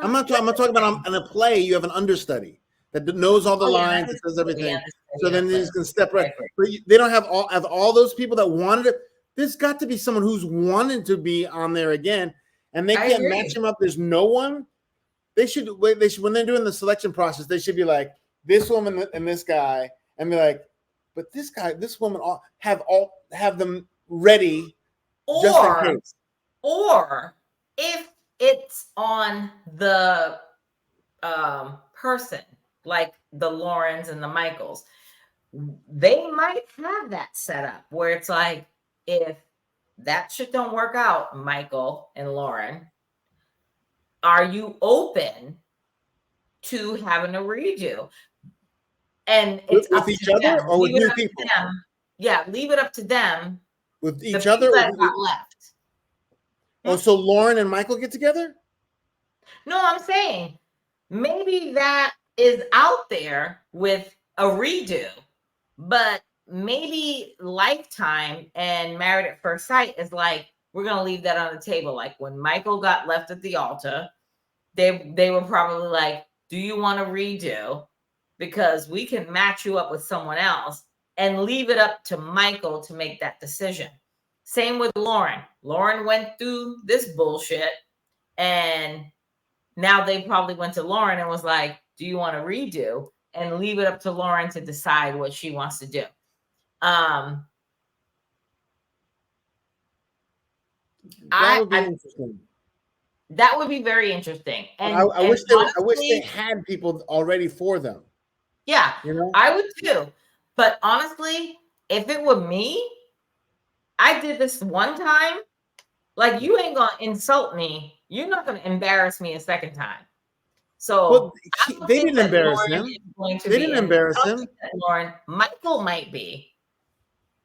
Speaker 2: I'm not talking about in a play. You have an understudy that knows all the lines, that does everything. So then they can step right. But they don't have all those people that wanted it. There's got to be someone who's wanted to be on there again. and they
Speaker 1: I
Speaker 2: can't
Speaker 1: agree.
Speaker 2: match them up. There's no one. They should when they're doing the selection process, they should be like this woman and this guy, and be like, but this guy, this woman, have them ready just in
Speaker 1: Or
Speaker 2: case.
Speaker 1: if it's on the person, like the Laurens and the Michaels, they might have that set up where it's like, if that shit don't work out, Michael and Lauren, are you open to having a redo? And it's
Speaker 2: With
Speaker 1: up
Speaker 2: each
Speaker 1: to
Speaker 2: other
Speaker 1: them.
Speaker 2: or with
Speaker 1: Leave it
Speaker 2: new
Speaker 1: up
Speaker 2: people?
Speaker 1: to them. Yeah, leave it up to them.
Speaker 2: With
Speaker 1: The
Speaker 2: each
Speaker 1: people
Speaker 2: other?
Speaker 1: that got left.
Speaker 2: Oh, so Lauren and Michael get together?
Speaker 1: No, I'm saying maybe that is out there with a redo, but maybe Lifetime and Married at First Sight is like, we're going to leave that on the table. Like when Michael got left at the altar, they were probably like, do you want to redo? Because we can match you up with someone else, and leave it up to Michael to make that decision. Same with Lauren. Lauren went through this bullshit, and now they probably went to Lauren and was like, do you want to redo? And leave it up to Lauren to decide what she wants to do.
Speaker 2: That would be interesting.
Speaker 1: That would be very interesting. And
Speaker 2: I wish
Speaker 1: honestly,
Speaker 2: they had people already for them.
Speaker 1: Yeah,
Speaker 2: you know,
Speaker 1: I would too. But honestly, if it were me, I did this one time. Like, you ain't gonna insult me. You're not gonna embarrass me a second time. So
Speaker 2: well,
Speaker 1: I don't
Speaker 2: they
Speaker 1: think
Speaker 2: didn't
Speaker 1: that
Speaker 2: embarrass
Speaker 1: Lauren
Speaker 2: him.
Speaker 1: is going to
Speaker 2: They
Speaker 1: be.
Speaker 2: didn't
Speaker 1: And I
Speaker 2: embarrass
Speaker 1: don't
Speaker 2: him.
Speaker 1: think that Lauren, Michael might be.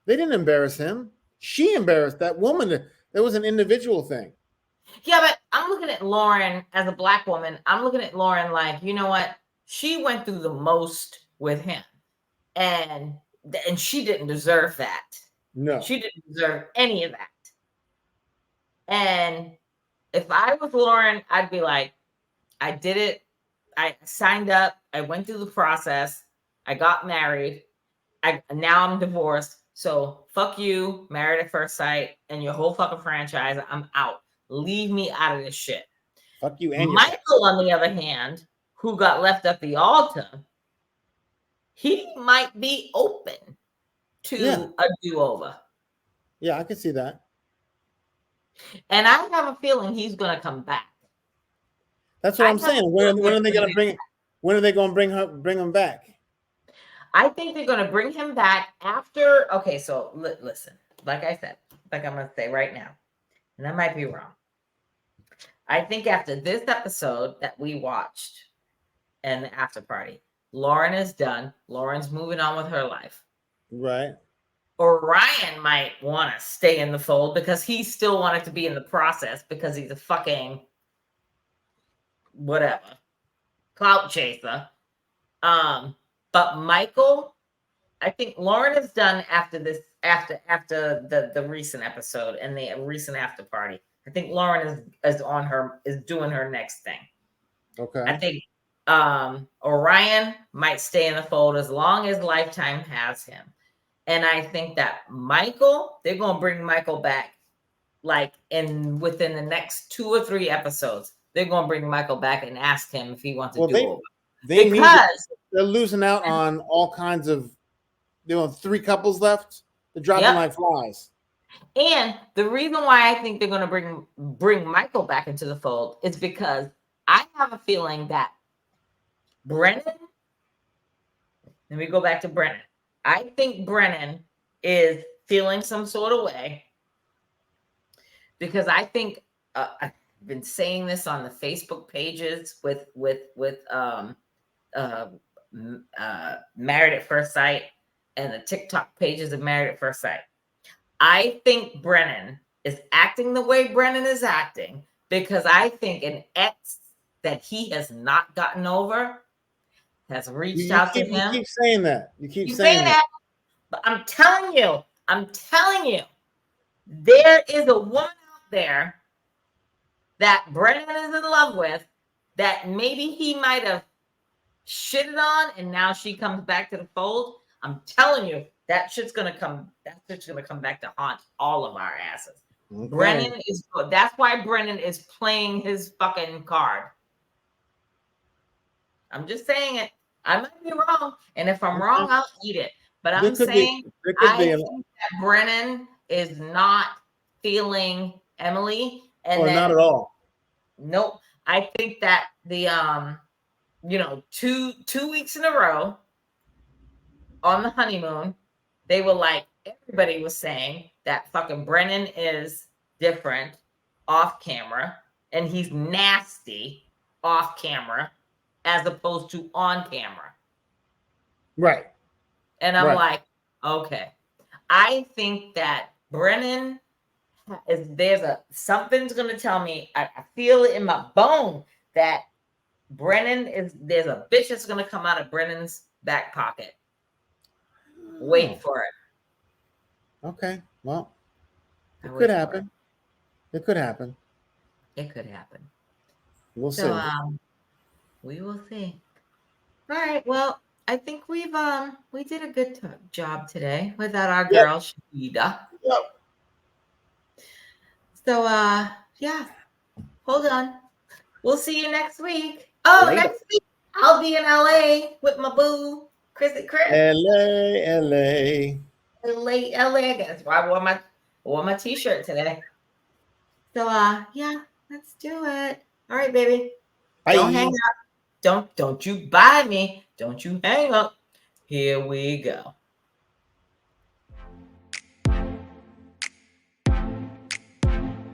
Speaker 2: They didn't embarrass him. She embarrassed that woman. That was an individual thing.
Speaker 1: Yeah, but I'm looking at Lauren as a Black woman. I'm looking at Lauren like, you know what? She went through the most with him, and she didn't deserve that.
Speaker 2: No,
Speaker 1: She didn't deserve any of that. And if I was Lauren, I'd be like, I did it. I signed up. I went through the process. I got married. Now I'm divorced. So fuck you, Married at First Sight, and your whole fucking franchise. I'm out. Leave me out of this shit.
Speaker 2: fuck you and your
Speaker 1: Michael, on the other hand, who got left at the altar, he might be open to a do-over.
Speaker 2: Yeah, I can see that.
Speaker 1: And I have a feeling he's going to come back.
Speaker 2: That's what I'm saying. When are they going to bring? When are they going to bring him back?
Speaker 1: I think they're going to bring him back after. Okay, so listen, like I said, like I'm going to say right now, and I might be wrong. I think after this episode that we watched and the after party, Lauren is done. Lauren's moving on with her life.
Speaker 2: Right.
Speaker 1: Orion might want to stay in the fold because he still wanted to be in the process because he's a fucking whatever clout chaser. But Michael, I think Lauren is done after this, after the recent episode and the recent after party. I think Lauren is doing her next thing.
Speaker 2: Okay.
Speaker 1: I think Orion might stay in the fold as long as Lifetime has him. And I think that Michael, they're gonna bring Michael back like within the next 2 or 3 episodes. They're gonna bring Michael back and ask him if he wants to do over.
Speaker 2: Because they're losing out on all kinds of, 3 couples left. They're dropping like flies.
Speaker 1: And the reason why I think they're going to bring Michael back into the fold is because I have a feeling that Brennan, let me go back to Brennan. I think Brennan is feeling some sort of way because I think I've been saying this on the Facebook pages with Married at First Sight and the TikTok pages of Married at First Sight. I think Brennan is acting the way Brennan is acting because I think an ex that he has not gotten over has reached out to him.
Speaker 2: You keep saying that. You keep saying that.
Speaker 1: But I'm telling you, there is a woman out there that Brennan is in love with that maybe he might have shitted on, and now she comes back to the fold. I'm telling you, that shit's gonna come back to haunt all of our asses.
Speaker 2: Okay.
Speaker 1: Brennan is, that's why Brennan is playing his fucking card. I'm just saying it. I might be wrong. And if I'm wrong, I'll eat it. But I'm saying I think that Brennan is not feeling Emily. And then,
Speaker 2: not at all.
Speaker 1: Nope. I think that the you know, two weeks in a row on the honeymoon, they were like, everybody was saying that fucking Brennan is different off camera and he's nasty off camera as opposed to on camera.
Speaker 2: Right.
Speaker 1: And I'm like, okay. I think that Brennan is, something's gonna tell me, I feel it in my bone that there's a bitch that's gonna come out of Brennan's back pocket. Wait for it.
Speaker 2: Okay. Well, it could happen. It could happen.
Speaker 1: It could happen.
Speaker 2: We'll see.
Speaker 1: We will see. All right. Well, I think we did a good job today without our girl Shahida.
Speaker 2: Yep.
Speaker 1: So yeah. Hold on. We'll see you next week. Oh,
Speaker 2: Later.
Speaker 1: Next week I'll be in LA with my boo, Chrissy Chris.
Speaker 2: LA.
Speaker 1: I guess. I wore my t-shirt today. So yeah, let's do it. All right, baby.
Speaker 2: Bye.
Speaker 1: Don't hang up. Don't you buy me. Don't you hang up. Here we go.